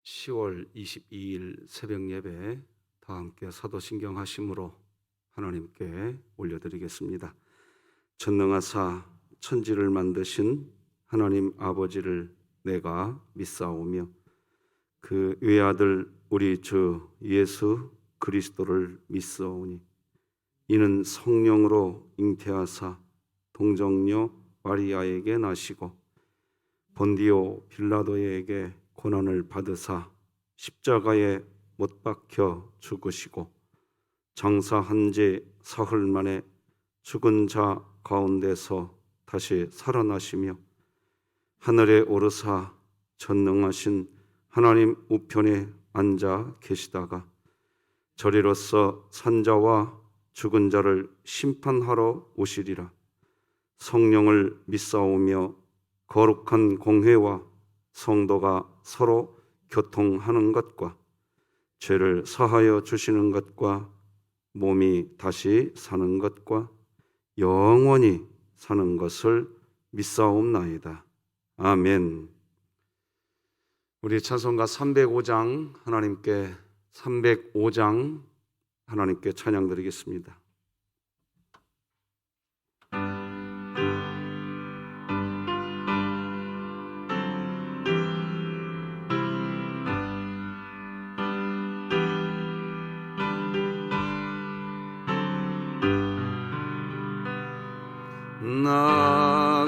10월 22일 새벽 예배 다 함께 사도신경 하심으로 하나님께 올려드리겠습니다. 전능하사 천지를 만드신 하나님 아버지를 내가 믿사오며 그 외아들 우리 주 예수 그리스도를 믿사오니 이는 성령으로 잉태하사 동정녀 마리아에게 나시고 본디오 빌라도에게 고난을 받으사 십자가에 못 박혀 죽으시고 장사한 지 사흘 만에 죽은 자 가운데서 다시 살아나시며 하늘에 오르사 전능하신 하나님 우편에 앉아 계시다가 저리로서 산자와 죽은 자를 심판하러 오시리라. 성령을 믿사오며 거룩한 공회와 성도가 서로 교통하는 것과 죄를 사하여 주시는 것과 몸이 다시 사는 것과 영원히 사는 것을 믿사옵나이다. 아멘. 우리 찬송가 305장 하나님께 찬양 드리겠습니다. 나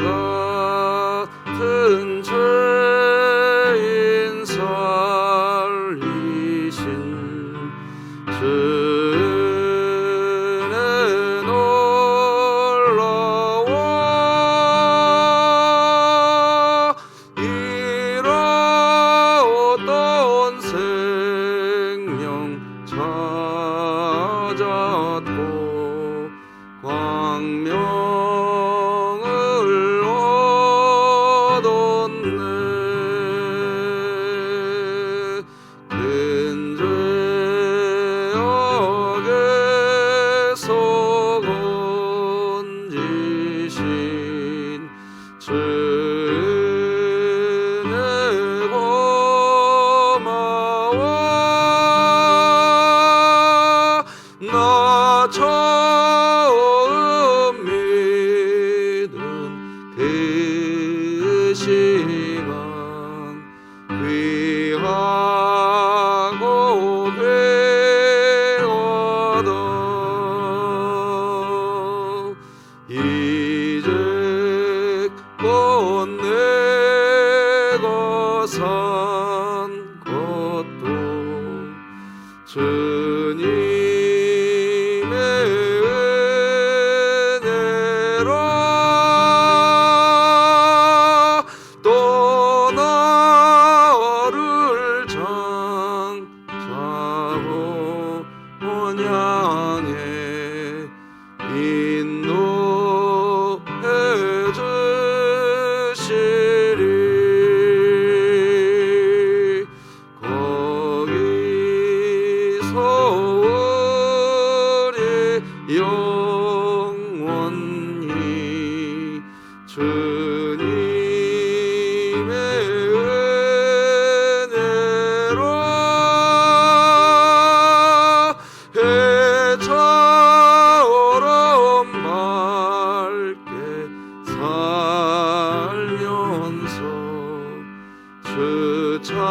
같은 죄인 살리신 주는 놀라워 잃었던 생명 찾았고 광명 처음 믿은 그 시간 귀하고 괴하다 이제껏 내가 산 것도 주님 영원히 주님의 은혜로 해처럼 맑게 살면서 주 찬양하리라.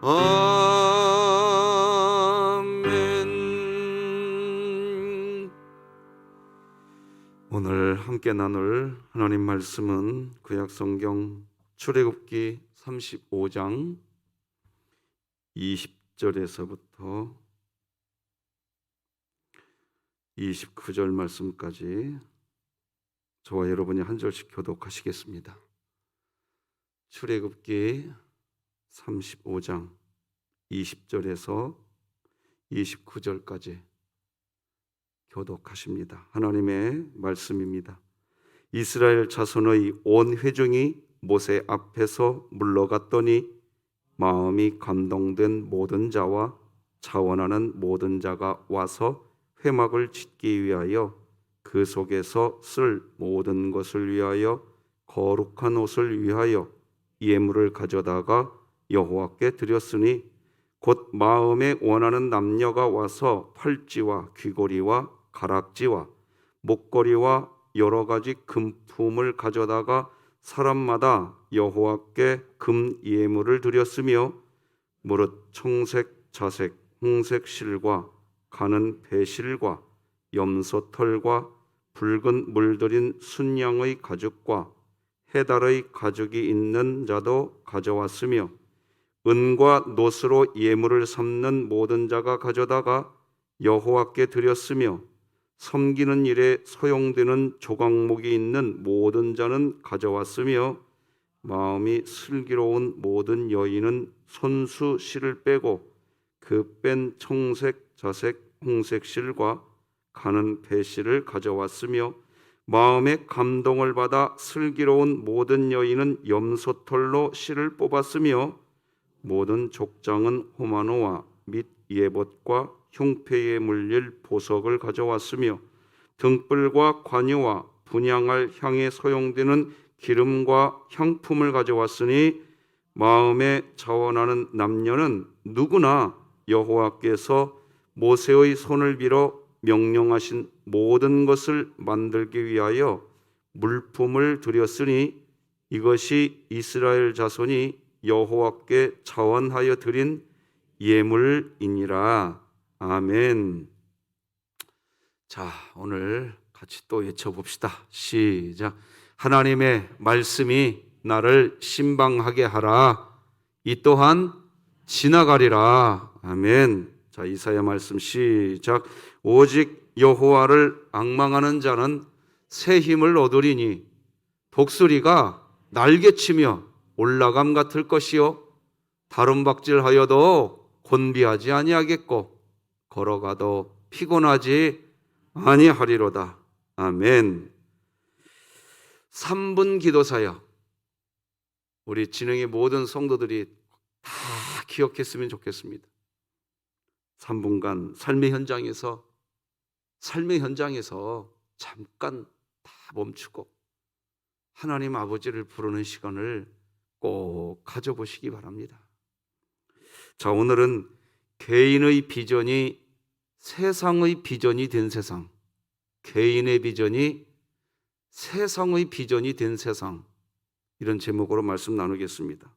아멘. 오늘 함께 나눌 하나님 말씀은 구약성경 출애굽기 35장 20절에서부터 29절 말씀까지 저와 여러분이 한 절씩 교독하시겠습니다. 출애굽기 35장 20절에서 29절까지 교독하십니다. 하나님의 말씀입니다. 이스라엘 자손의 온 회중이 모세 앞에서 물러갔더니 마음이 감동된 모든 자와 자원하는 모든 자가 와서 회막을 짓기 위하여 그 속에서 쓸 모든 것을 위하여 거룩한 옷을 위하여 예물을 가져다가 여호와께 드렸으니 곧 마음에 원하는 남녀가 와서 팔찌와 귀고리와 가락지와 목걸이와 여러 가지 금품을 가져다가 사람마다 여호와께 금 예물을 드렸으며 무릇 청색, 자색, 홍색 실과 가는 배실과 염소털과 붉은 물들인 순양의 가죽과 해달의 가죽이 있는 자도 가져왔으며 은과 노스로 예물을 삼는 모든 자가 가져다가 여호와께 드렸으며 섬기는 일에 소용되는 조각목이 있는 모든 자는 가져왔으며 마음이 슬기로운 모든 여인은 손수 실을 빼고 그 뺀 청색, 자색, 홍색 실과 가는 배실을 가져왔으며 마음의 감동을 받아 슬기로운 모든 여인은 염소털로 실을 뽑았으며 모든 족장은 호마노와 및 예봇과 흉패에 물릴 보석을 가져왔으며 등불과 관유와 분향할 향에 소용되는 기름과 향품을 가져왔으니 마음에 자원하는 남녀는 누구나 여호와께서 모세의 손을 빌어 명령하신 모든 것을 만들기 위하여 물품을 드렸으니 이것이 이스라엘 자손이 여호와께 자원하여 드린 예물이니라. 아멘. 자, 오늘 같이 또 외쳐봅시다. 시작. 하나님의 말씀이 나를 신방하게 하라. 이 또한 지나가리라. 아멘. 자, 이사야 말씀 시작. 오직 여호와를 앙망하는 자는 새 힘을 얻으리니 독수리가 날개치며 올라감 같을 것이요 다름박질하여도 곤비하지 아니하겠고 걸어가도 피곤하지 아니하리로다. 아멘. 3분 기도사역, 우리 진흥의 모든 성도들이 다 기억했으면 좋겠습니다. 3분간 삶의 현장에서 잠깐 다 멈추고 하나님 아버지를 부르는 시간을 꼭 가져보시기 바랍니다. 자, 오늘은 개인의 비전이 세상의 비전이 된 세상, 개인의 비전이 세상의 비전이 된 세상, 이런 제목으로 말씀 나누겠습니다.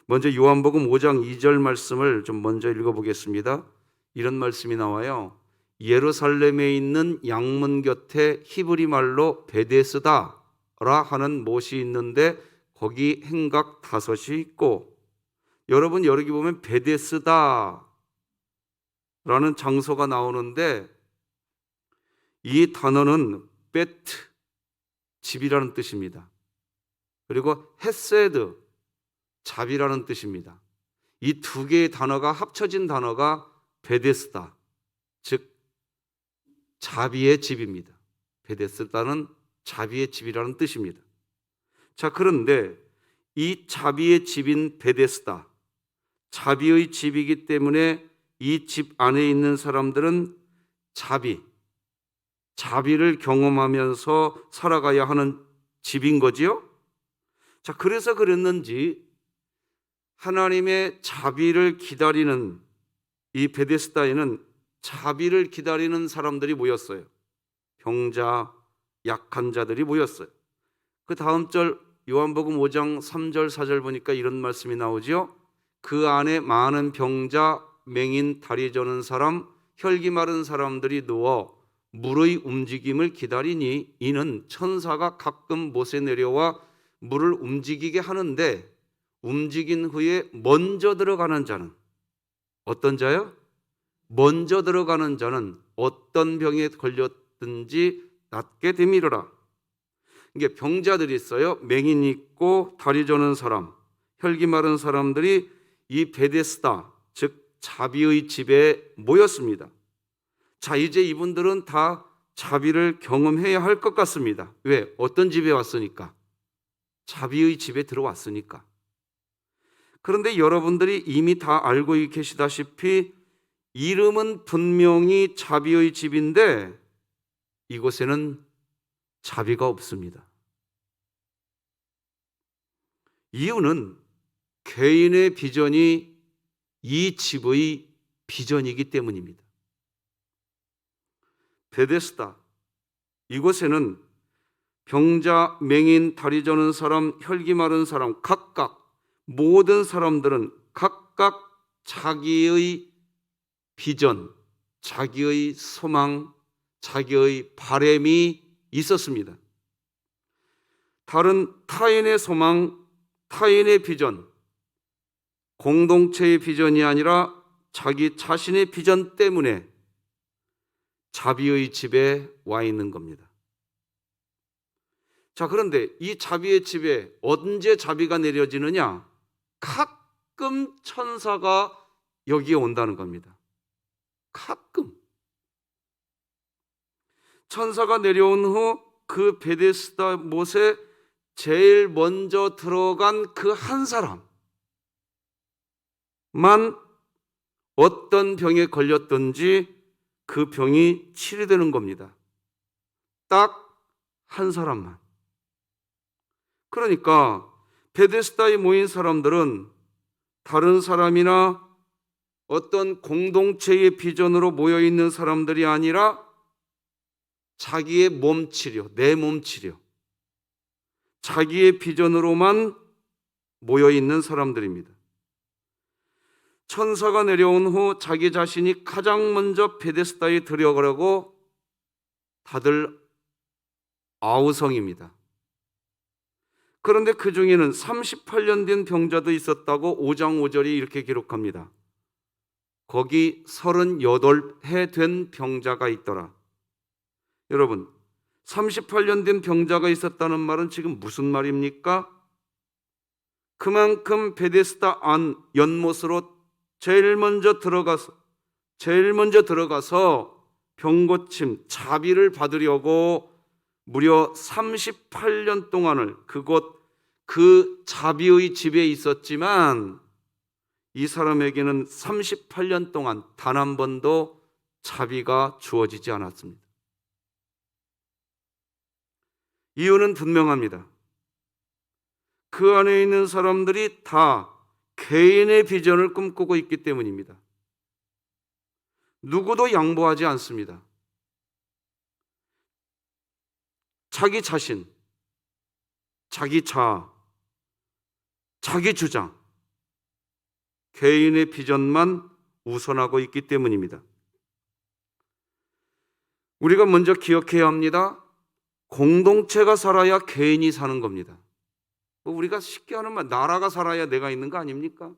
먼저 요한복음 5장 2절 말씀을 좀 먼저 읽어보겠습니다. 이런 말씀이 나와요. 예루살렘에 있는 양문 곁에 히브리 말로 베데스다라 하는 못이 있는데 거기 행각 5이 있고, 여러분 여기 보면 베데스다라는 장소가 나오는데 이 단어는 베트, 집이라는 뜻입니다. 그리고 헤세드, 잡이라는 뜻입니다. 이 두 개의 단어가 합쳐진 단어가 베데스다, 즉 자비의 집입니다. 베데스다는 자비의 집이라는 뜻입니다. 자, 그런데 이 자비의 집인 베데스다, 자비의 집이기 때문에 이 집 안에 있는 사람들은 자비를 경험하면서 살아가야 하는 집인 거지요. 자, 그래서 그랬는지 하나님의 자비를 기다리는 이 베데스다에는 자비를 기다리는 사람들이 모였어요. 병자, 약한 자들이 모였어요. 그 다음 절 요한복음 5장 3절 4절 보니까 이런 말씀이 나오죠. 그 안에 많은 병자, 맹인, 다리 저는 사람, 혈기 마른 사람들이 누워 물의 움직임을 기다리니 이는 천사가 가끔 못에 내려와 물을 움직이게 하는데 움직인 후에 먼저 들어가는 자는 어떤 자요? 먼저 들어가는 자는 어떤 병에 걸렸든지 낫게 되미르라. 이게 병자들이 있어요. 맹인이 있고 다리 저는 사람, 혈기 마른 사람들이 이 베데스다, 즉 자비의 집에 모였습니다. 자, 이제 이분들은 다 자비를 경험해야 할 것 같습니다. 왜? 어떤 집에 왔으니까? 자비의 집에 들어왔으니까. 그런데 여러분들이 이미 다 알고 계시다시피 이름은 분명히 자비의 집인데 이곳에는 자비가 없습니다. 이유는 개인의 비전이 이 집의 비전이기 때문입니다. 베데스다, 이곳에는 병자, 맹인, 다리 저는 사람, 혈기 마른 사람, 각각 모든 사람들은 각각 자기의 비전, 자기의 소망, 자기의 바람이 있었습니다. 다른 타인의 소망, 타인의 비전, 공동체의 비전이 아니라 자기 자신의 비전 때문에 자비의 집에 와 있는 겁니다. 자, 그런데 이 자비의 집에 언제 자비가 내려지느냐? 가끔 천사가 여기에 온다는 겁니다. 가끔. 천사가 내려온 후 그 베데스다 못에 제일 먼저 들어간 그 한 사람만 어떤 병에 걸렸든지 그 병이 치료되는 겁니다. 딱 한 사람만. 그러니까 베데스다에 모인 사람들은 다른 사람이나 어떤 공동체의 비전으로 모여 있는 사람들이 아니라 자기의 몸 치료, 내 몸 치료, 자기의 비전으로만 모여 있는 사람들입니다. 천사가 내려온 후 자기 자신이 가장 먼저 베데스다에 들어가려고 다들 아우성입니다. 그런데 그 중에는 38년 된 병자도 있었다고 5장 5절이 이렇게 기록합니다. 거기 38해 된 병자가 있더라. 여러분, 38년 된 병자가 있었다는 말은 지금 무슨 말입니까? 그만큼 베데스다 안 연못으로 제일 먼저 들어가서 병고침, 자비를 받으려고 무려 38년 동안을 그 자비의 집에 있었지만 이 사람에게는 38년 동안 단 한 번도 자비가 주어지지 않았습니다. 이유는 분명합니다. 그 안에 있는 사람들이 다 개인의 비전을 꿈꾸고 있기 때문입니다. 누구도 양보하지 않습니다. 자기 자신, 자기 자아, 자기 주장, 개인의 비전만 우선하고 있기 때문입니다. 우리가 먼저 기억해야 합니다. 공동체가 살아야 개인이 사는 겁니다. 우리가 쉽게 하는 말, 나라가 살아야 내가 있는 거 아닙니까?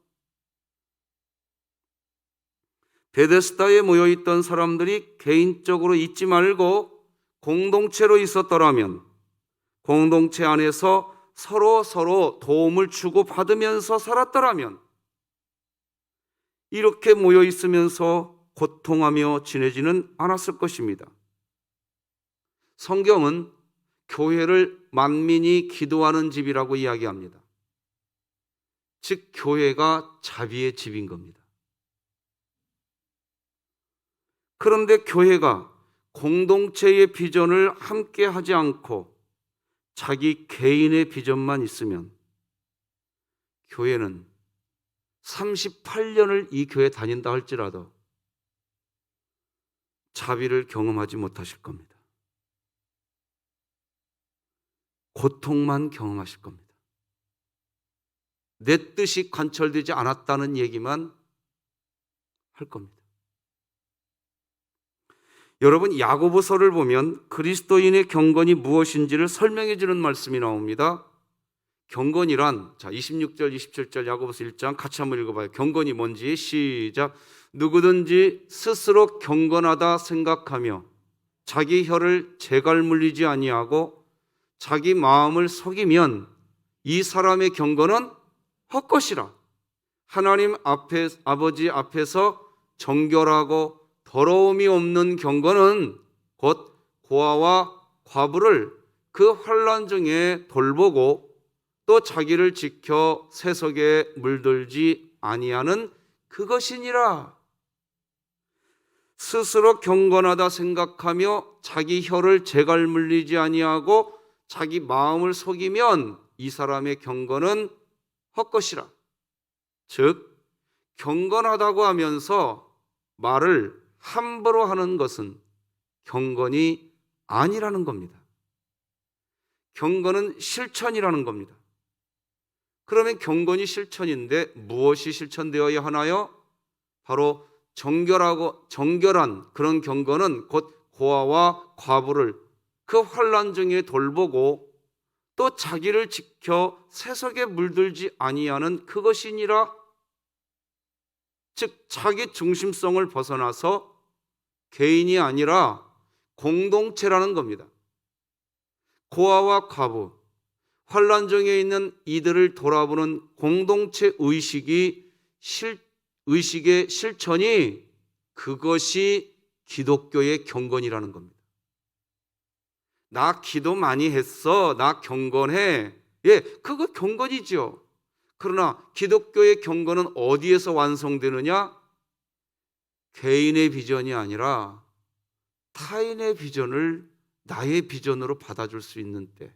베데스다에 모여있던 사람들이 개인적으로 있지 말고 공동체로 있었더라면, 공동체 안에서 서로 도움을 주고 받으면서 살았더라면, 이렇게 모여있으면서 고통하며 지내지는 않았을 것입니다. 성경은 교회를 만민이 기도하는 집이라고 이야기합니다. 즉, 교회가 자비의 집인 겁니다. 그런데 교회가 공동체의 비전을 함께 하지 않고 자기 개인의 비전만 있으면 교회는 38년을 이 교회 다닌다 할지라도 자비를 경험하지 못하실 겁니다. 고통만 경험하실 겁니다. 내 뜻이 관철되지 않았다는 얘기만 할 겁니다. 여러분, 야고보서를 보면 그리스도인의 경건이 무엇인지를 설명해 주는 말씀이 나옵니다. 경건이란, 자, 26절, 27절 야고보서 1장 같이 한번 읽어봐요. 경건이 뭔지 시작. 누구든지 스스로 경건하다 생각하며 자기 혀를 재갈 물리지 아니하고 자기 마음을 속이면 이 사람의 경건은 헛것이라. 하나님 앞에, 아버지 앞에서 정결하고 더러움이 없는 경건은 곧 고아와 과부를 그 환난 중에 돌보고 또 자기를 지켜 세속에 물들지 아니하는 그것이니라. 스스로 경건하다 생각하며 자기 혀를 재갈 물리지 아니하고 자기 마음을 속이면 이 사람의 경건은 헛것이라. 즉 경건하다고 하면서 말을 함부로 하는 것은 경건이 아니라는 겁니다. 경건은 실천이라는 겁니다. 그러면 경건이 실천인데 무엇이 실천되어야 하나요? 바로 정결한 그런 경건은 곧 고아와 과부를 그 환난 중에 돌보고 또 자기를 지켜 세속에 물들지 아니하는 그것이니라. 즉 자기 중심성을 벗어나서 개인이 아니라 공동체라는 겁니다. 고아와 과부, 환난 중에 있는 이들을 돌아보는 공동체 의식의 실천이 그것이 기독교의 경건이라는 겁니다. 나 기도 많이 했어, 나 경건해. 예, 그거 경건이죠. 그러나 기독교의 경건은 어디에서 완성되느냐? 개인의 비전이 아니라 타인의 비전을 나의 비전으로 받아줄 수 있는 때,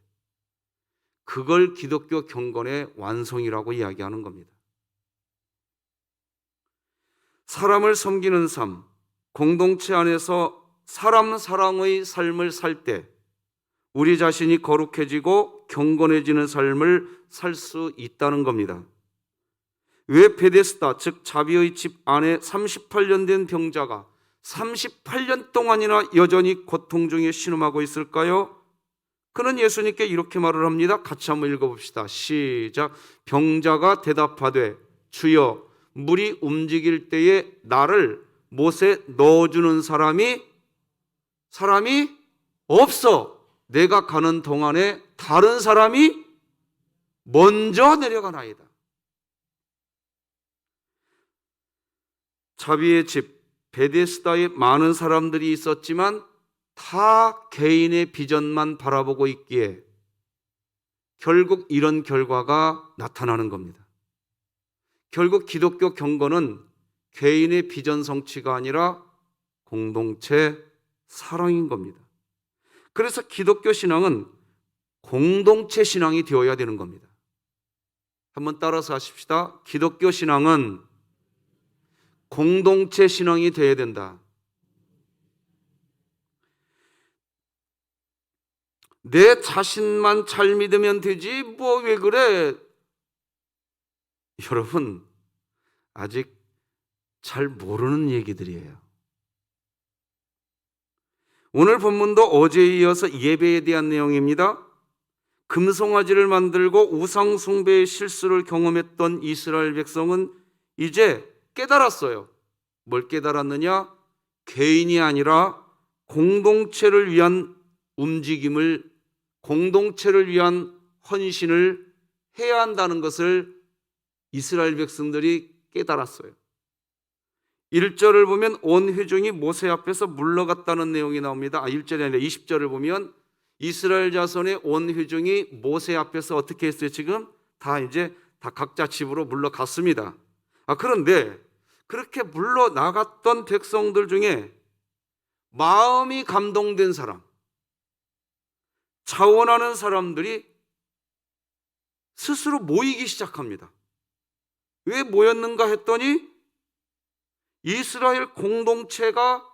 그걸 기독교 경건의 완성이라고 이야기하는 겁니다. 사람을 섬기는 삶, 공동체 안에서 사람 사랑의 삶을 살 때 우리 자신이 거룩해지고 경건해지는 삶을 살 수 있다는 겁니다. 왜 베데스다, 즉 자비의 집 안에 38년 된 병자가 38년 동안이나 여전히 고통 중에 신음하고 있을까요? 그는 예수님께 이렇게 말을 합니다. 같이 한번 읽어봅시다. 시작. 병자가 대답하되 주여, 물이 움직일 때에 나를 못에 넣어주는 사람이 없어. 내가 가는 동안에 다른 사람이 먼저 내려가나이다. 자비의 집 베데스다에 많은 사람들이 있었지만 다 개인의 비전만 바라보고 있기에 결국 이런 결과가 나타나는 겁니다. 결국 기독교 경건은 개인의 비전 성취가 아니라 공동체 사랑인 겁니다. 그래서 기독교 신앙은 공동체 신앙이 되어야 되는 겁니다. 한번 따라서 하십시다. 기독교 신앙은 공동체 신앙이 되어야 된다. 내 자신만 잘 믿으면 되지 뭐 왜 그래? 여러분, 아직 잘 모르는 얘기들이에요. 오늘 본문도 어제에 이어서 예배에 대한 내용입니다. 금송아지를 만들고 우상 숭배의 실수를 경험했던 이스라엘 백성은 이제 깨달았어요. 뭘 깨달았느냐? 개인이 아니라 공동체를 위한 움직임을, 공동체를 위한 헌신을 해야 한다는 것을 이스라엘 백성들이 깨달았어요. 1절을 보면 온 회중이 모세 앞에서 물러갔다는 내용이 나옵니다. 1절이 아니라 20절을 보면 이스라엘 자손의 온 회중이 모세 앞에서 어떻게 했어요? 지금 다 각자 집으로 물러갔습니다. 그런데 그렇게 물러나갔던 백성들 중에 마음이 감동된 사람, 자원하는 사람들이 스스로 모이기 시작합니다. 왜 모였는가 했더니 이스라엘 공동체가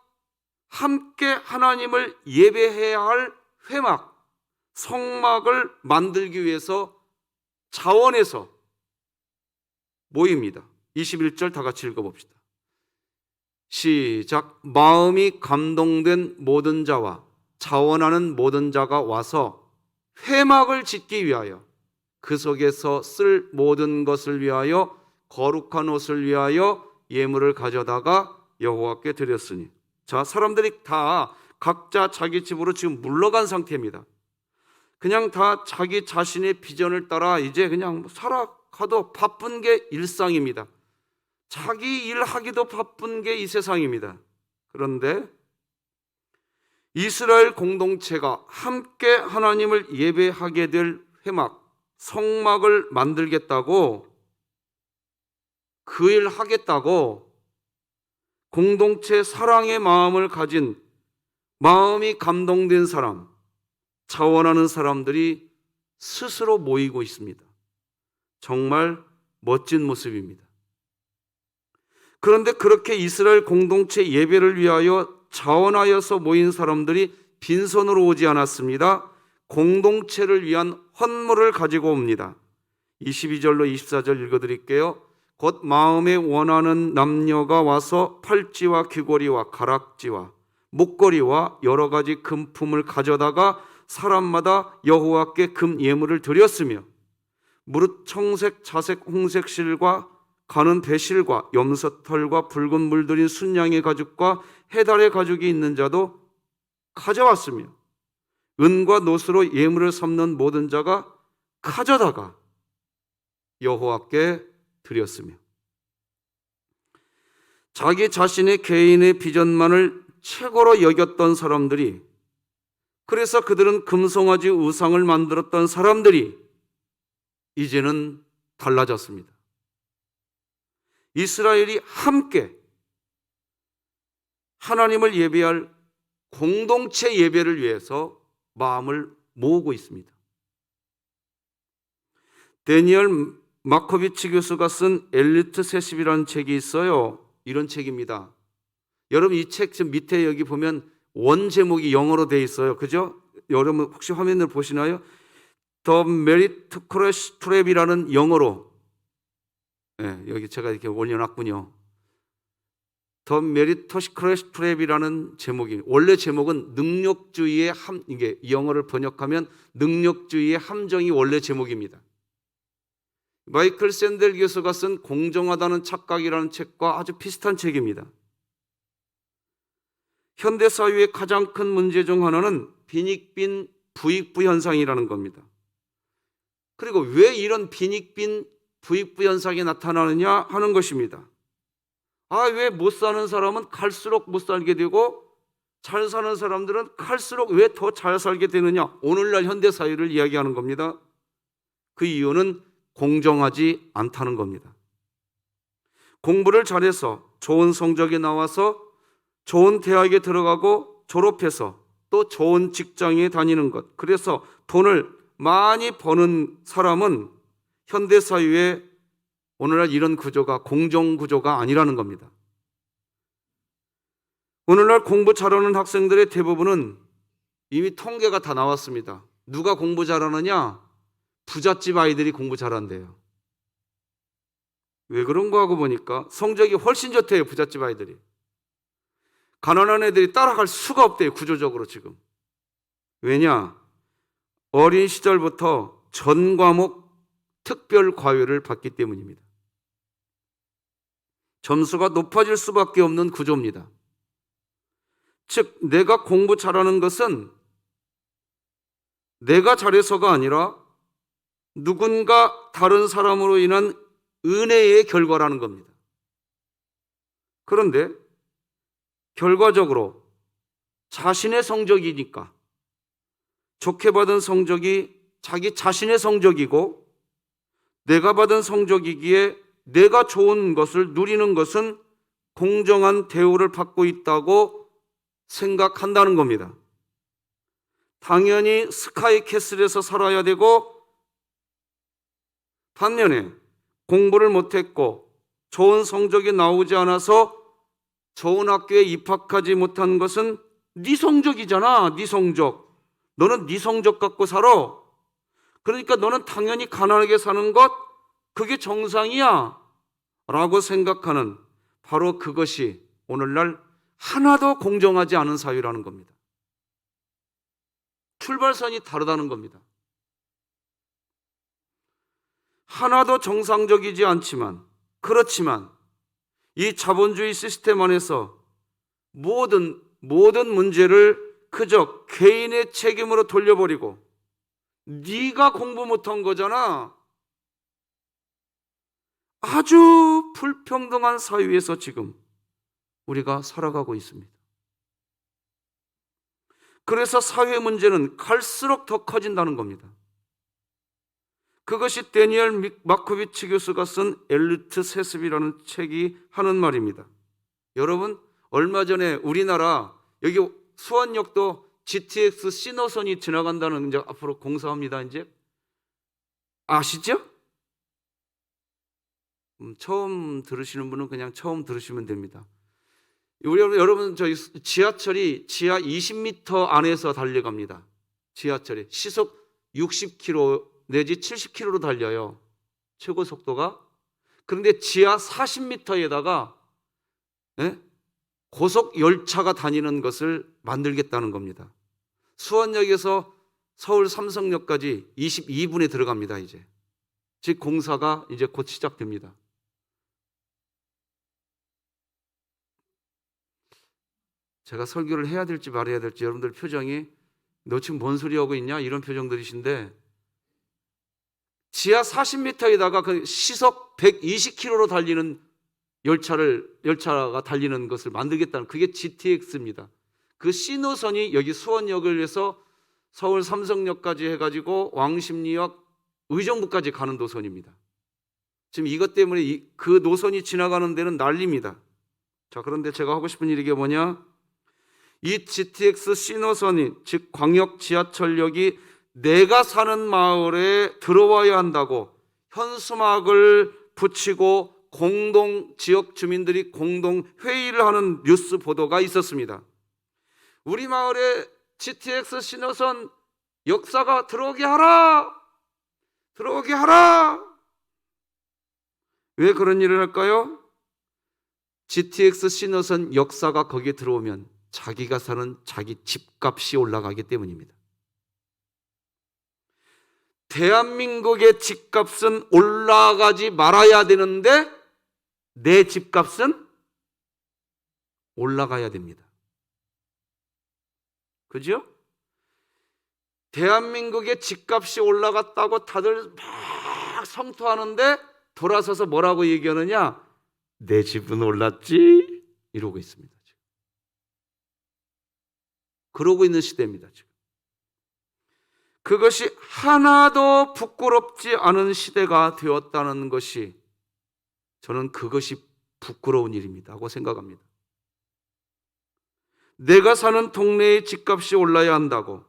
함께 하나님을 예배해야 할 회막, 성막을 만들기 위해서 자원해서 모입니다. 21절 다 같이 읽어봅시다. 시작. 마음이 감동된 모든 자와 자원하는 모든 자가 와서 회막을 짓기 위하여 그 속에서 쓸 모든 것을 위하여 거룩한 옷을 위하여 예물을 가져다가 여호와께 드렸으니. 자, 사람들이 다 각자 자기 집으로 지금 물러간 상태입니다. 그냥 다 자기 자신의 비전을 따라 이제 그냥 살아가도 바쁜 게 일상입니다. 자기 일하기도 바쁜 게 이 세상입니다. 그런데 이스라엘 공동체가 함께 하나님을 예배하게 될 회막, 성막을 만들겠다고, 그 일 하겠다고 공동체 사랑의 마음을 가진, 마음이 감동된 사람, 자원하는 사람들이 스스로 모이고 있습니다. 정말 멋진 모습입니다. 그런데 그렇게 이스라엘 공동체 예배를 위하여 자원하여서 모인 사람들이 빈손으로 오지 않았습니다. 공동체를 위한 헌물을 가지고 옵니다. 22절로 24절 읽어드릴게요. 곧 마음에 원하는 남녀가 와서 팔찌와 귀걸이와 가락지와 목걸이와 여러 가지 금품을 가져다가 사람마다 여호와께 금 예물을 드렸으며 무릇 청색, 자색, 홍색 실과 가는 배실과 염소털과 붉은 물들인 순양의 가죽과 해달의 가죽이 있는 자도 가져왔으며 은과 노스로 예물을 삼는 모든 자가 가져다가 여호와께 드렸으며 자기 자신의 개인의 비전만을 최고로 여겼던 사람들이, 그래서 그들은 금송아지 우상을 만들었던 사람들이 이제는 달라졌습니다. 이스라엘이 함께 하나님을 예배할 공동체 예배를 위해서 마음을 모으고 있습니다. 데니엘 마코비치 교수가 쓴 엘리트 세습이라는 책이 있어요. 이런 책입니다. 여러분 이 책 지금 밑에 여기 보면 원 제목이 영어로 되어 있어요. 그죠? 여러분 혹시 화면을 보시나요? The Meritocracy Trap이라는 영어로, 여기 제가 이렇게 올려놨군요. The Meritocracy Trap이라는 제목이, 원래 제목은 능력주의의 이게 영어를 번역하면 능력주의의 함정이 원래 제목입니다. 마이클 샌델 교수가 쓴 공정하다는 착각이라는 책과 아주 비슷한 책입니다. 현대 사회의 가장 큰 문제 중 하나는 빈익빈 부익부 현상이라는 겁니다. 그리고 왜 이런 빈익빈 부익부 현상이 나타나느냐 하는 것입니다. 왜 못 사는 사람은 갈수록 못 살게 되고 잘 사는 사람들은 갈수록 왜 더 잘 살게 되느냐, 오늘날 현대 사회를 이야기하는 겁니다. 그 이유는 공정하지 않다는 겁니다. 공부를 잘해서 좋은 성적이 나와서 좋은 대학에 들어가고 졸업해서 또 좋은 직장에 다니는 것, 그래서 돈을 많이 버는 사람은 현대사회의 오늘날 이런 구조가 공정구조가 아니라는 겁니다. 오늘날 공부 잘하는 학생들의 대부분은 이미 통계가 다 나왔습니다. 누가 공부 잘하느냐? 부잣집 아이들이 공부 잘한대요. 왜 그런가 하고 보니까 성적이 훨씬 좋대요. 부잣집 아이들이. 가난한 애들이 따라갈 수가 없대요. 구조적으로 지금. 왜냐? 어린 시절부터 전 과목 특별 과외를 받기 때문입니다. 점수가 높아질 수밖에 없는 구조입니다. 즉 내가 공부 잘하는 것은 내가 잘해서가 아니라 누군가 다른 사람으로 인한 은혜의 결과라는 겁니다. 그런데 결과적으로 자신의 성적이니까, 좋게 받은 성적이 자기 자신의 성적이고 내가 받은 성적이기에 내가 좋은 것을 누리는 것은 공정한 대우를 받고 있다고 생각한다는 겁니다. 당연히 스카이캐슬에서 살아야 되고, 반면에 공부를 못했고 좋은 성적이 나오지 않아서 좋은 학교에 입학하지 못한 것은 네 성적이잖아. 네 성적. 너는 네 성적 갖고 살아. 그러니까 너는 당연히 가난하게 사는 것, 그게 정상이야 라고 생각하는, 바로 그것이 오늘날 하나도 공정하지 않은 사회라는 겁니다. 출발선이 다르다는 겁니다. 하나도 정상적이지 않지만, 그렇지만 이 자본주의 시스템 안에서 모든 문제를 그저 개인의 책임으로 돌려버리고 네가 공부 못한 거잖아. 아주 불평등한 사회에서 지금 우리가 살아가고 있습니다. 그래서 사회 문제는 갈수록 더 커진다는 겁니다. 그것이 데니엘 마코비치 교수가 쓴 엘리트 세습이라는 책이 하는 말입니다. 여러분, 얼마 전에 우리나라 여기 수원역도 GTX 신호선이 지나간다는, 이제 앞으로 공사합니다. 이제 아시죠? 처음 들으시는 분은 그냥 처음 들으시면 됩니다. 여러분, 저희 지하철이 지하 20m 안에서 달려갑니다. 지하철이 시속 60km 내지 70km로 달려요. 최고 속도가. 그런데 지하 40m에다가 고속 열차가 다니는 것을 만들겠다는 겁니다. 수원역에서 서울 삼성역까지 22분에 들어갑니다. 이제 즉 공사가 이제 곧 시작됩니다. 제가 설교를 해야 될지 말아야 될지, 여러분들 표정이 너 지금 뭔 소리 하고 있냐 이런 표정들이신데, 지하 40m에다가 그 시속 120km로 달리는 열차가 달리는 것을 만들겠다는, 그게 GTX입니다. 그 신호선이 여기 수원역을 해서 서울 삼성역까지 해가지고 왕십리역, 의정부까지 가는 노선입니다. 지금 이것 때문에 그 노선이 지나가는 데는 난리입니다. 자, 그런데 제가 하고 싶은 일이 뭐냐? 이 GTX 신호선이, 즉 광역 지하철역이 내가 사는 마을에 들어와야 한다고 현수막을 붙이고 공동 지역 주민들이 공동 회의를 하는 뉴스 보도가 있었습니다. 우리 마을에 GTX 신호선 역사가 들어오게 하라! 들어오게 하라! 왜 그런 일을 할까요? GTX 신호선 역사가 거기에 들어오면 자기가 사는 자기 집값이 올라가기 때문입니다. 대한민국의 집값은 올라가지 말아야 되는데 내 집값은 올라가야 됩니다. 그죠? 대한민국의 집값이 올라갔다고 다들 막 성토하는데 돌아서서 뭐라고 얘기하느냐? 내 집은 올랐지? 이러고 있습니다. 지금. 그러고 있는 시대입니다. 지금. 그것이 하나도 부끄럽지 않은 시대가 되었다는 것이, 저는 그것이 부끄러운 일입니다 하고 생각합니다. 내가 사는 동네의 집값이 올라야 한다고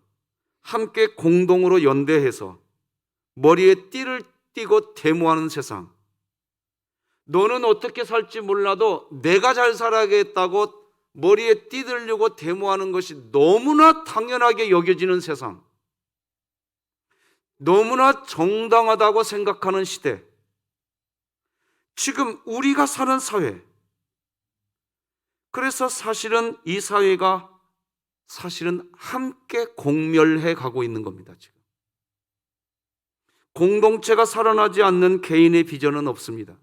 함께 공동으로 연대해서 머리에 띠를 띠고 데모하는 세상. 너는 어떻게 살지 몰라도 내가 잘 살아야겠다고 머리에 띠 들려고 데모하는 것이 너무나 당연하게 여겨지는 세상. 너무나 정당하다고 생각하는 시대. 지금 우리가 사는 사회. 그래서 사실은 이 사회가 사실은 함께 공멸해 가고 있는 겁니다. 지금. 공동체가 살아나지 않는 개인의 비전은 없습니다.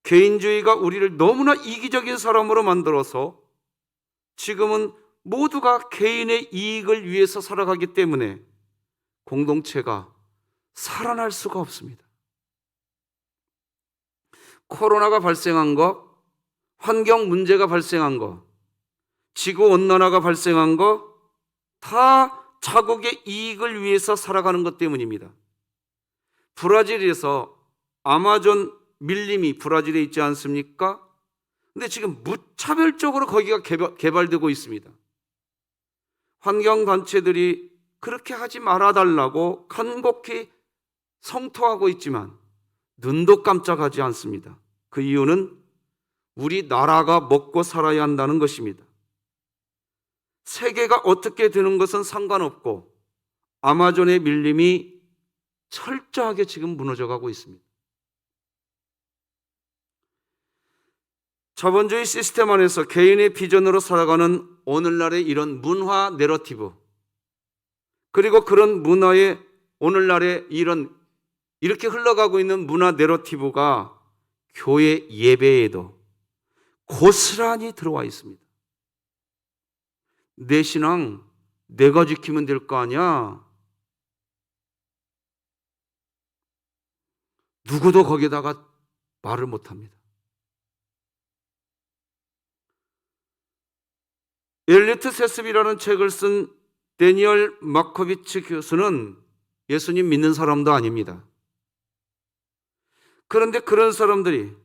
개인주의가 우리를 너무나 이기적인 사람으로 만들어서 지금은 모두가 개인의 이익을 위해서 살아가기 때문에 공동체가 살아날 수가 없습니다. 코로나가 발생한 것, 환경 문제가 발생한 것, 지구온난화가 발생한 것, 다 자국의 이익을 위해서 살아가는 것 때문입니다. 브라질에서 아마존 밀림이 브라질에 있지 않습니까? 근데 지금 무차별적으로 거기가 개발되고 있습니다. 환경단체들이 그렇게 하지 말아달라고 간곡히 성토하고 있지만 눈도 깜짝하지 않습니다. 그 이유는 우리 나라가 먹고 살아야 한다는 것입니다. 세계가 어떻게 되는 것은 상관없고 아마존의 밀림이 철저하게 지금 무너져가고 있습니다. 자본주의 시스템 안에서 개인의 비전으로 살아가는 오늘날의 이런 문화 내러티브, 그리고 그런 문화의 오늘날의 이렇게 흘러가고 있는 문화 내러티브가 교회 예배에도 고스란히 들어와 있습니다. 내 신앙 내가 지키면 될 거 아니야. 누구도 거기다가 말을 못합니다. 엘리트 세습이라는 책을 쓴 데니얼 마코비치 교수는 예수님 믿는 사람도 아닙니다. 그런데 그런 사람들이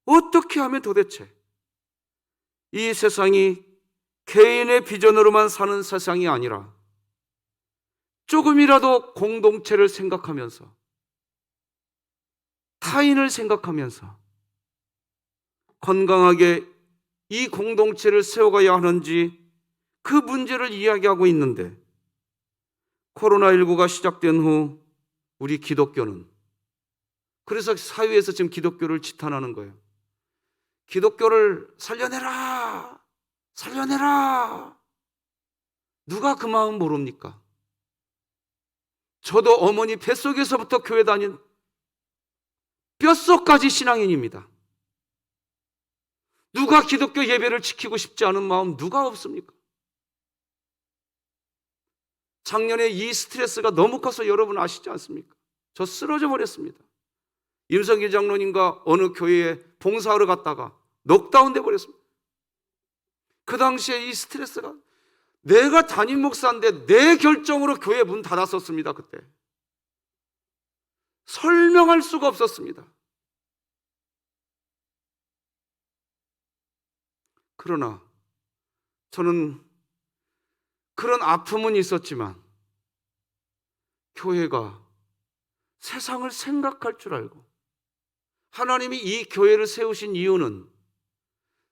어떻게 하면 도대체 이 세상이 개인의 비전으로만 사는 세상이 아니라 조금이라도 공동체를 생각하면서, 타인을 생각하면서 건강하게 이 공동체를 세워가야 하는지 그 문제를 이야기하고 있는데, 코로나19가 시작된 후 우리 기독교는, 그래서 사회에서 지금 기독교를 지탄하는 거예요. 기독교를 살려내라, 살려내라. 누가 그 마음 모릅니까? 저도 어머니 뱃속에서부터 교회 다닌 뼛속까지 신앙인입니다. 누가 기독교 예배를 지키고 싶지 않은 마음 누가 없습니까? 작년에 이 스트레스가 너무 커서 여러분 아시지 않습니까? 저 쓰러져 버렸습니다. 임성길 장로님과 어느 교회에 봉사하러 갔다가 넉다운 돼 버렸습니다. 그 당시에 이 스트레스가, 내가 담임 목사인데 내 결정으로 교회 문 닫았었습니다. 그때 설명할 수가 없었습니다. 그러나 저는 그런 아픔은 있었지만 교회가 세상을 생각할 줄 알고, 하나님이 이 교회를 세우신 이유는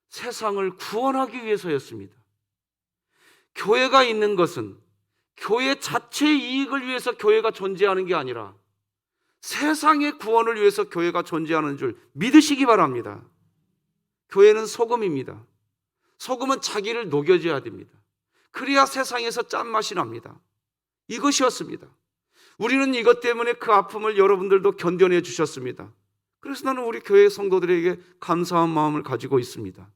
세상을 구원하기 위해서였습니다. 교회가 있는 것은 교회 자체의 이익을 위해서 교회가 존재하는 게 아니라 세상의 구원을 위해서 교회가 존재하는 줄 믿으시기 바랍니다. 교회는 소금입니다. 소금은 자기를 녹여줘야 됩니다. 그래야 세상에서 짠맛이 납니다. 이것이었습니다. 우리는 이것 때문에 그 아픔을 여러분들도 견뎌내 주셨습니다. 그래서 나는 우리 교회 성도들에게 감사한 마음을 가지고 있습니다.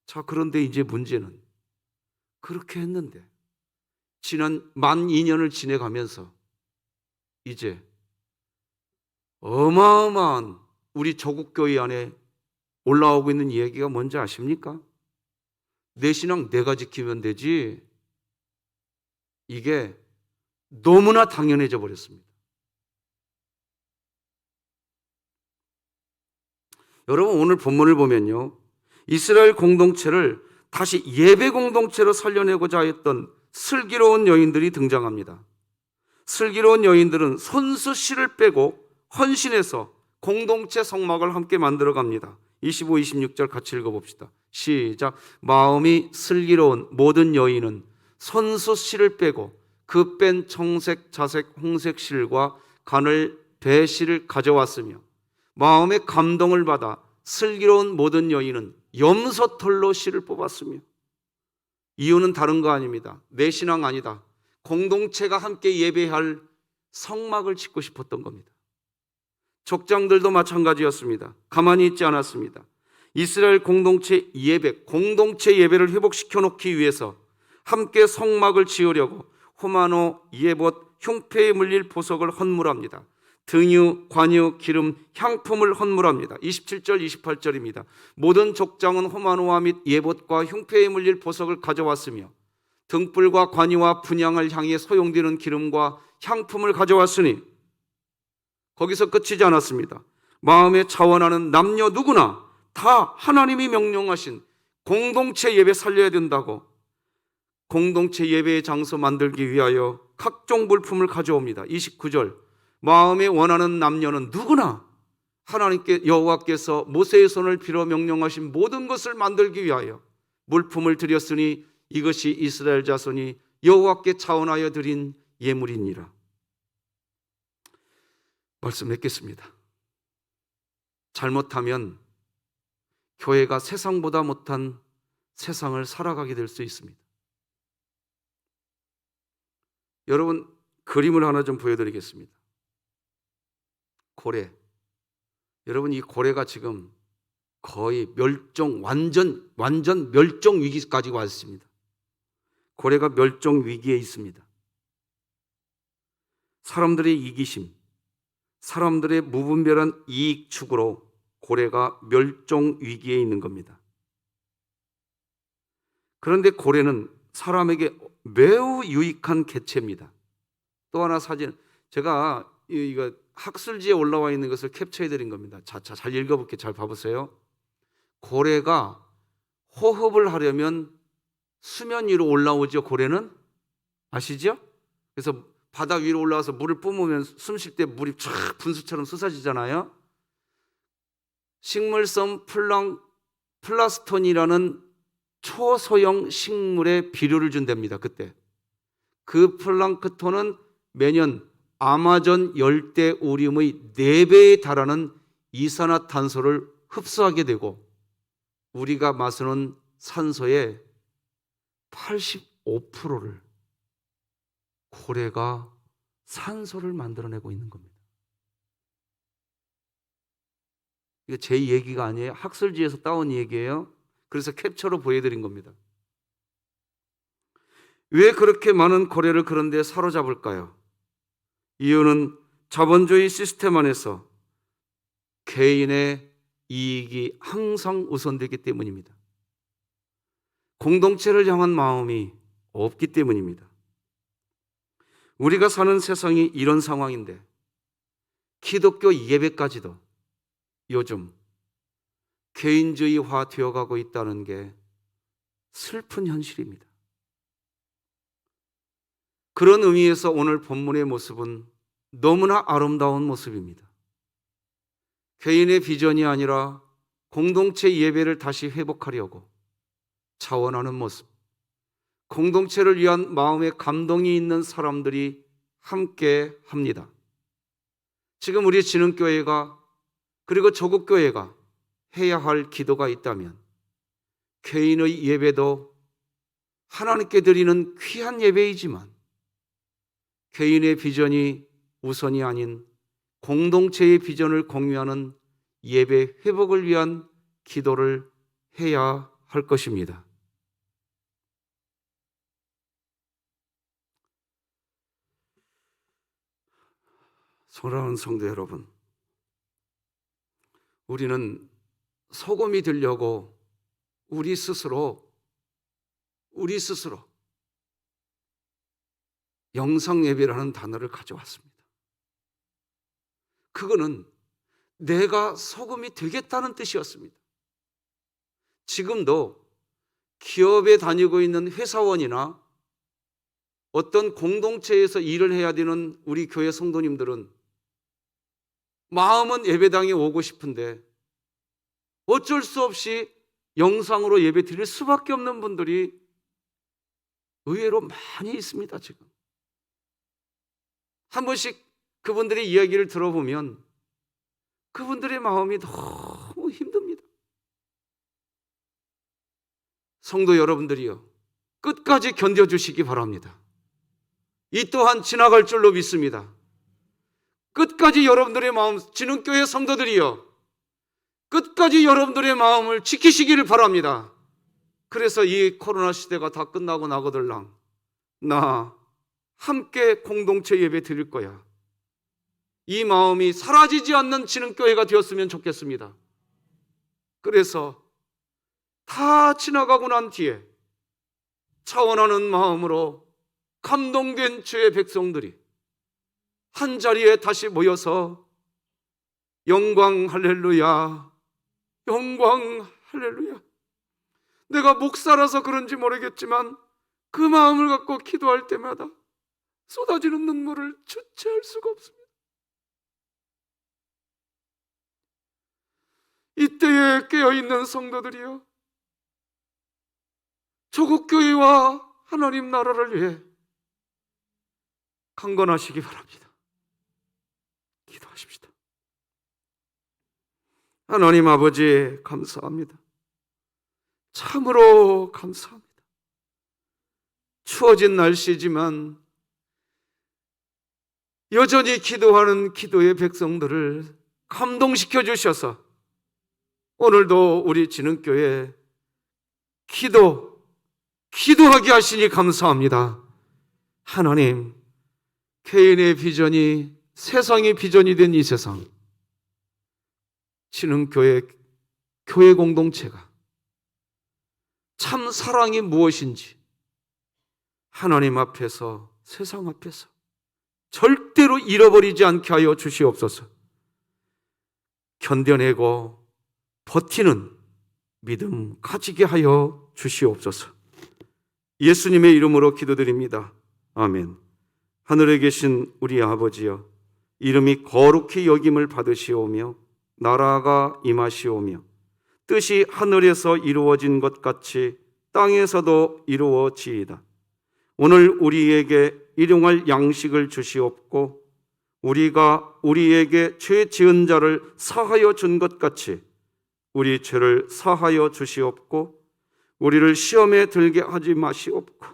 자, 그런데 이제 문제는, 그렇게 했는데 지난 만 2년을 지내가면서 이제 어마어마한 우리 조국교회 안에 올라오고 있는 이야기가 뭔지 아십니까? 내 신앙 내가 지키면 되지. 이게 너무나 당연해져 버렸습니다. 여러분, 오늘 본문을 보면요, 이스라엘 공동체를 다시 예배 공동체로 살려내고자 했던 슬기로운 여인들이 등장합니다. 슬기로운 여인들은 손수 씨를 빼고 헌신해서 공동체 성막을 함께 만들어 갑니다. 25, 26절 같이 읽어봅시다. 시작. 마음이 슬기로운 모든 여인은 손수 씨를 빼고 그 뺀 청색, 자색, 홍색 실과 가늘, 배실을 가져왔으며, 마음의 감동을 받아 슬기로운 모든 여인은 염소털로 실을 뽑았으며. 이유는 다른 거 아닙니다. 내 신앙 아니다. 공동체가 함께 예배할 성막을 짓고 싶었던 겁니다. 족장들도 마찬가지였습니다. 가만히 있지 않았습니다. 이스라엘 공동체 예배를 회복시켜 놓기 위해서 함께 성막을 지으려고 호마노, 예봇, 흉패에 물릴 보석을 헌물합니다. 등유, 관유, 기름, 향품을 헌물합니다. 27절, 28절입니다. 모든 족장은 호마노와 및 예봇과 흉패에 물릴 보석을 가져왔으며 등불과 관유와 분향을 향해 소용되는 기름과 향품을 가져왔으니, 거기서 끝이지 않았습니다. 마음에 차원하는 남녀 누구나 다 하나님이 명령하신 공동체 예배 살려야 된다고 공동체 예배의 장소 만들기 위하여 각종 물품을 가져옵니다. 29절. 마음에 원하는 남녀는 누구나 하나님께, 여호와께서 모세의 손을 빌어 명령하신 모든 것을 만들기 위하여 물품을 드렸으니 이것이 이스라엘 자손이 여호와께 차원하여 드린 예물이니라. 말씀 맺겠습니다. 잘못하면 교회가 세상보다 못한 세상을 살아가게 될 수 있습니다. 여러분, 그림을 하나 좀 보여드리겠습니다. 고래. 여러분, 이 고래가 지금 거의 완전 멸종 위기까지 왔습니다. 고래가 멸종 위기에 있습니다. 사람들의 이기심, 사람들의 무분별한 이익 추구로 고래가 멸종 위기에 있는 겁니다. 그런데 고래는 사람에게 매우 유익한 개체입니다. 또 하나 사진, 제가 이거 학술지에 올라와 있는 것을 캡처해 드린 겁니다. 자, 잘 읽어볼게요. 잘 봐보세요. 고래가 호흡을 하려면 수면 위로 올라오죠, 고래는? 아시죠? 그래서 바다 위로 올라와서 물을 뿜으면 숨 쉴 때 물이 쫙 분수처럼 쏟아지잖아요. 식물성 플라스톤이라는 초소형 식물에 비료를 준답니다. 그때 그 플랑크톤은 매년 아마존 열대 우림의 4배에 달하는 이산화탄소를 흡수하게 되고 우리가 마시는 산소의 85%를 고래가 산소를 만들어내고 있는 겁니다. 이게 제 얘기가 아니에요. 학술지에서 따온 얘기예요. 그래서 캡처로 보여드린 겁니다. 왜 그렇게 많은 고래를 그런 데 사로잡을까요? 이유는 자본주의 시스템 안에서 개인의 이익이 항상 우선되기 때문입니다. 공동체를 향한 마음이 없기 때문입니다. 우리가 사는 세상이 이런 상황인데 기독교 예배까지도 요즘 개인주의화 되어가고 있다는 게 슬픈 현실입니다. 그런 의미에서 오늘 본문의 모습은 너무나 아름다운 모습입니다. 개인의 비전이 아니라 공동체 예배를 다시 회복하려고 차원하는 모습, 공동체를 위한 마음의 감동이 있는 사람들이 함께 합니다. 지금 우리 진흥교회가 그리고 조국교회가 해야 할 기도가 있다면 개인의 예배도 하나님께 드리는 귀한 예배이지만 개인의 비전이 우선이 아닌 공동체의 비전을 공유하는 예배 회복을 위한 기도를 해야 할 것입니다. 사랑하는 성도 여러분, 우리는 소금이 되려고 우리 스스로 영상 예배라는 단어를 가져왔습니다. 그거는 내가 소금이 되겠다는 뜻이었습니다. 지금도 기업에 다니고 있는 회사원이나 어떤 공동체에서 일을 해야 되는 우리 교회 성도님들은 마음은 예배당에 오고 싶은데 어쩔 수 없이 영상으로 예배 드릴 수밖에 없는 분들이 의외로 많이 있습니다. 지금 한 번씩 그분들의 이야기를 들어보면 그분들의 마음이 너무 힘듭니다. 성도 여러분들이요, 끝까지 견뎌주시기 바랍니다. 이 또한 지나갈 줄로 믿습니다. 끝까지 여러분들의 마음, 진흥교회 성도들이요, 끝까지 여러분들의 마음을 지키시기를 바랍니다. 그래서 이 코로나 시대가 다 끝나고 나거들랑 나 함께 공동체 예배 드릴 거야, 이 마음이 사라지지 않는 진흥교회가 되었으면 좋겠습니다. 그래서 다 지나가고 난 뒤에 차원하는 마음으로 감동된 주의 백성들이 한 자리에 다시 모여서 영광 할렐루야, 영광 할렐루야. 내가 목사라서 그런지 모르겠지만 그 마음을 갖고 기도할 때마다 쏟아지는 눈물을 주체할 수가 없습니다. 이때에 깨어있는 성도들이여, 조국교회와 하나님 나라를 위해 강건하시기 바랍니다. 기도하십시다. 하나님 아버지, 감사합니다. 참으로 감사합니다. 추워진 날씨지만 여전히 기도하는 기도의 백성들을 감동시켜 주셔서 오늘도 우리 진흥교회 기도하게 하시니 감사합니다. 하나님, 개인의 비전이 세상의 비전이 된 이 세상, 진흥교회 교회 공동체가 참 사랑이 무엇인지 하나님 앞에서, 세상 앞에서 절대로 잃어버리지 않게 하여 주시옵소서. 견뎌내고 버티는 믿음 가지게 하여 주시옵소서. 예수님의 이름으로 기도드립니다. 아멘. 하늘에 계신 우리 아버지여, 이름이 거룩히 여김을 받으시오며 나라가 임하시오며 뜻이 하늘에서 이루어진 것 같이 땅에서도 이루어지이다. 오늘 우리에게 일용할 양식을 주시옵고 우리가 우리에게 죄 지은 자를 사하여 준 것 같이 우리 죄를 사하여 주시옵고 우리를 시험에 들게 하지 마시옵고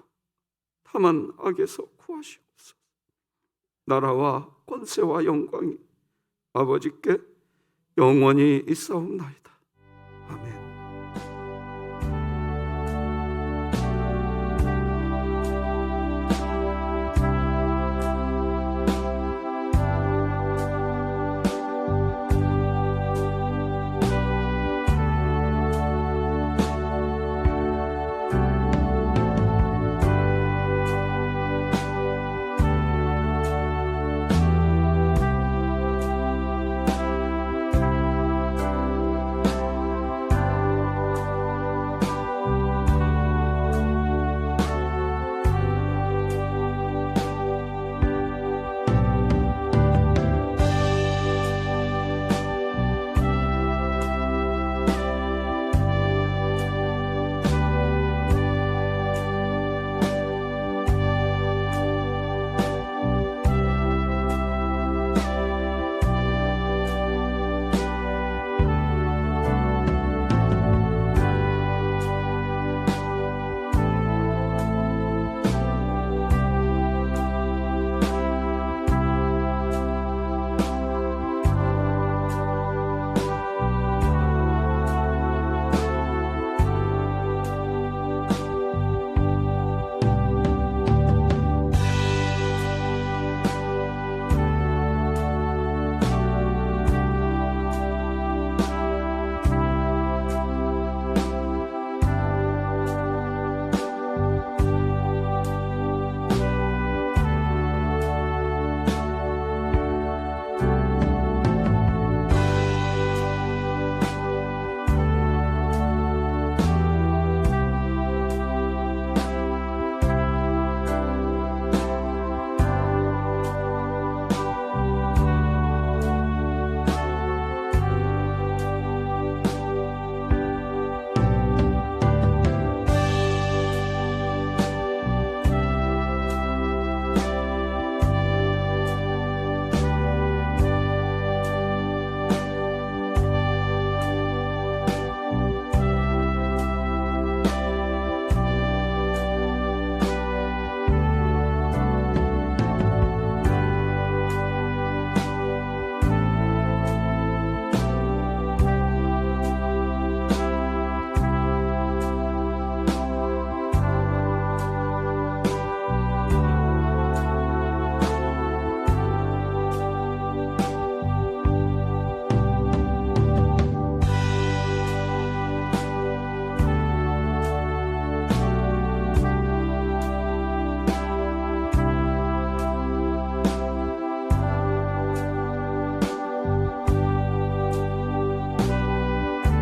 다만 악에서 구하시옵소서. 나라와 권세와 영광이 아버지께 영원히 있사옵나이다.